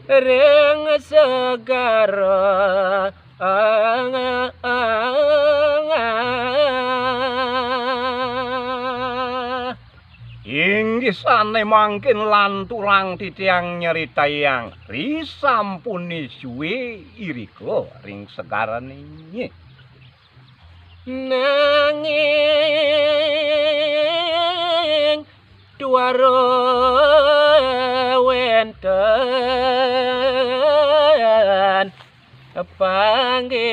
ring segara inggih sane mangkin lan tulang titiang nyeritayang risampuni suwe irika ring segarane nanging duara wenten panggih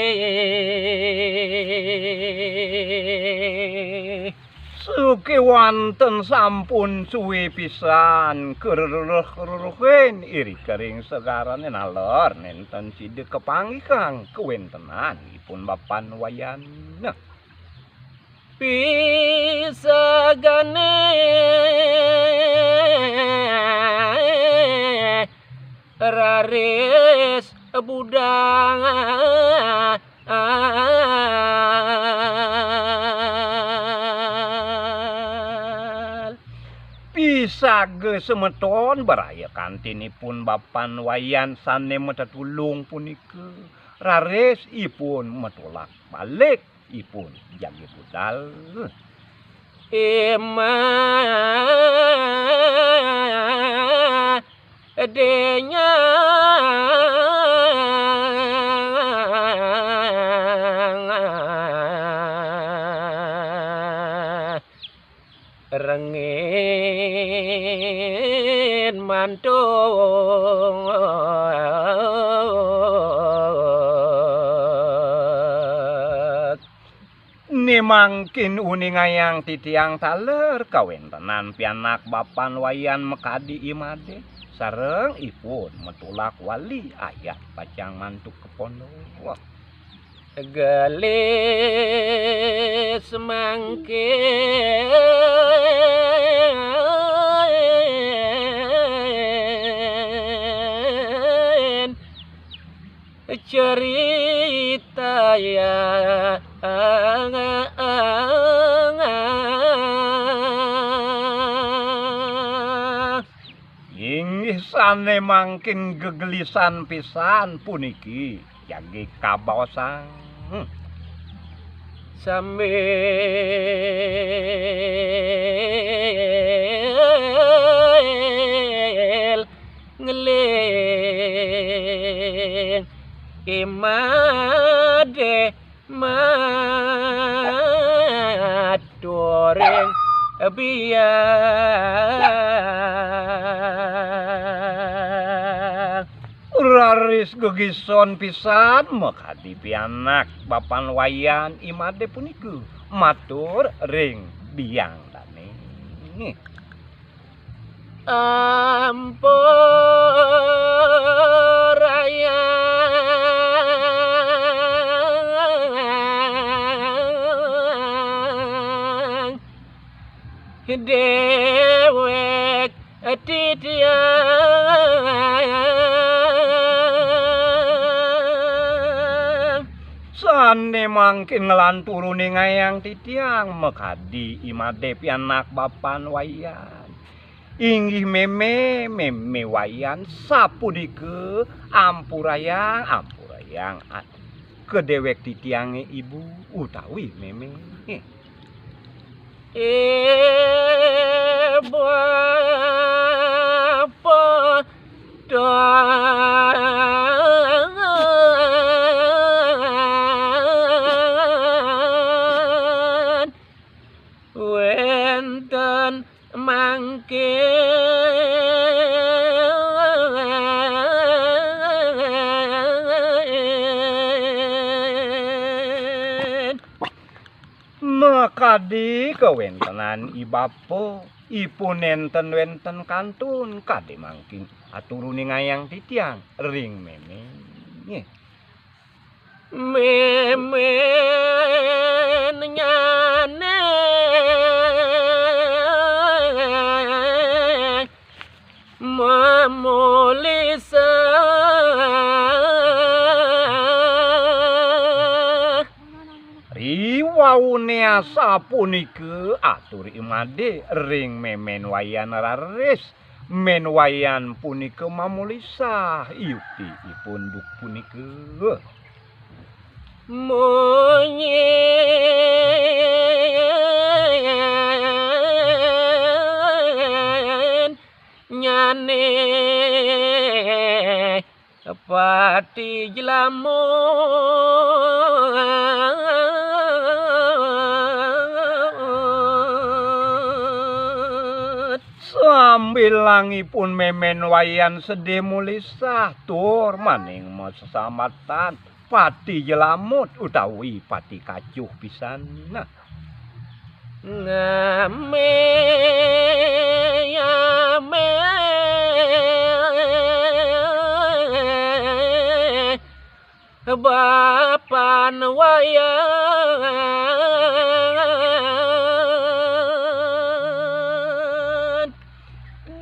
suki wonten sampun suwe pisan keruruh-keruruhen irika ring segarane nalor nenten sidhe kepanggih kang kewentenanipun Bapan Wayan pisagane raris budang pisage semeton baraya kantinipun Bapan Wayan sane metetulung punika raris ipun metolak balik ipun jagi budal denya rengin mantung ni mangkin uningayang titiang taler kawentenan pianak Bapan Wayan mekadi imade sareng ipun metulak wali ayat pacang mantuk kepondok gelis mangkin cerita ya inggih sane mangkin gegelisan pisan puniki jagi kabaosang sambil ngeling imade matureng biang raris gegison pisan mekadi pianak Bapan Wayan imade puniku matur ring biang dane ampuraya dewek titiang sane mangkin ngelanturune ngayang titiang mekadi imade pianak Bapan Wayan inggih meme wayan sapunike ampurayang kedewek titiange ibu utawi meme bapa dan wenten mangkin mekadi kewentenan ibapo ipun enten wenten kantun kade mangkin aturune ngayang titiang ring meme nyane mamulisa riwaune sapunike atur imade ring memen wayan raris men wayan punika mamulisa iyukti ipun duk punika. Monyen nyane pati jelamun Sambilangipun memen wayan sedih mulisa tur maning sesamatan pati jelamut utawi pati kacuh pisan. Nah, ngame yame bapan wayan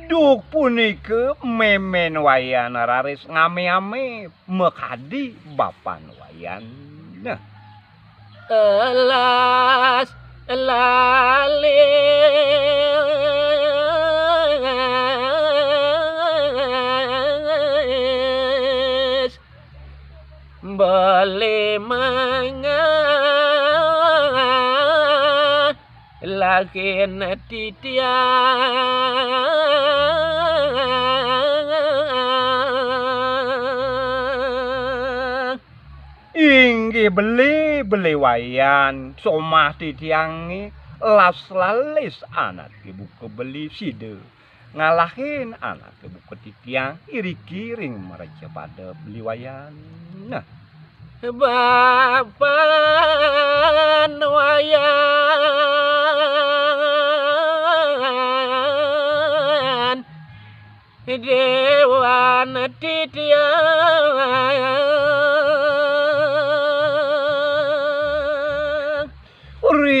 duk punika memen wayan raris ngame-ame mekadi bapan wayan. Nah, elas lalis beli manga lakin titiang inggih beli wayan somah titiangi las lalis anak ibu kebeli side ngalahin anak ibu ketitiang iri kiring mereka pada beli wayan. Nah, bapan wayan dewan titiang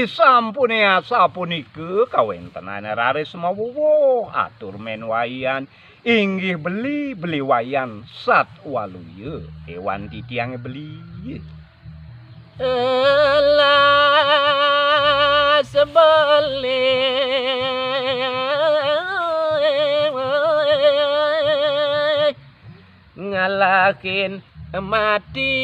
sampune asa punika kawentenan raris mawuwuh atur men wayan inggih beli wayan sat waluya ewan titiange beli. elas beli ngalahin mati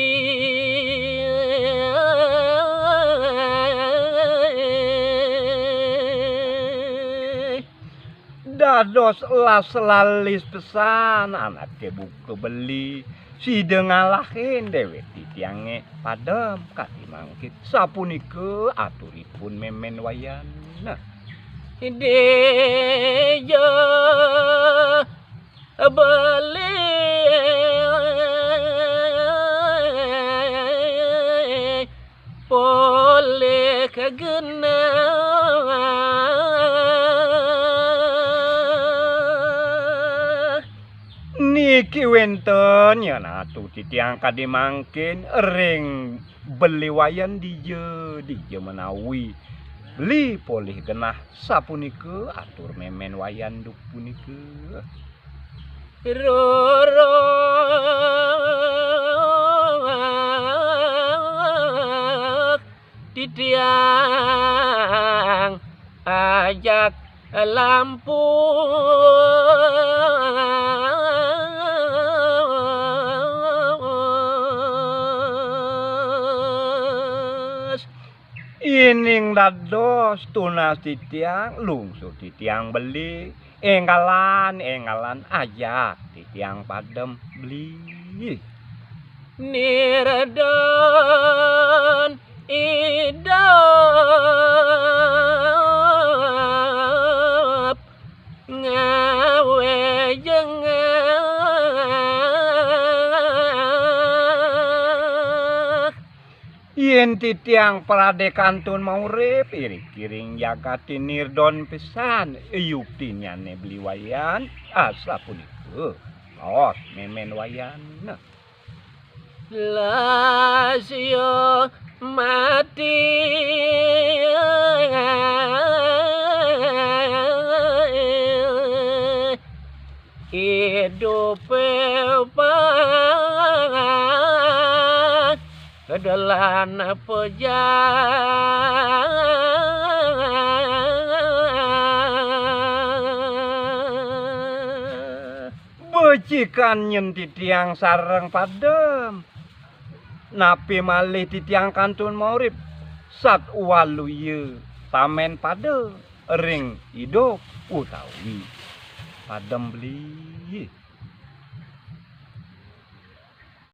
dados las lalis pesan anak kebu kebeli si ngalahin dewek titiange padem kati mangkit sapunika aturipun memen wayan. Nah, deyo beli boleh kegena niki wenten yen atuh titiang kadi mangkin ring beli wayan dije menawi beli polih genah sapunika atur memen wayan duk punika. roro titiang ajak lampu ining dados tunas titiang lungsur titiang beli enggalan ajak titiang padem beli niredon idap ngawe jengah yen titiang pradekantun maurip iri kiring jagati nirdon pisan yukti nyane beli wayan asa punika os memen wayan. Nah, lasio mati hidup kedelan pejang majikan nyen titiang sareng padem. Napi malih titiang kantun maurip sat waluye tamen pade ring hidup utawi padem beli.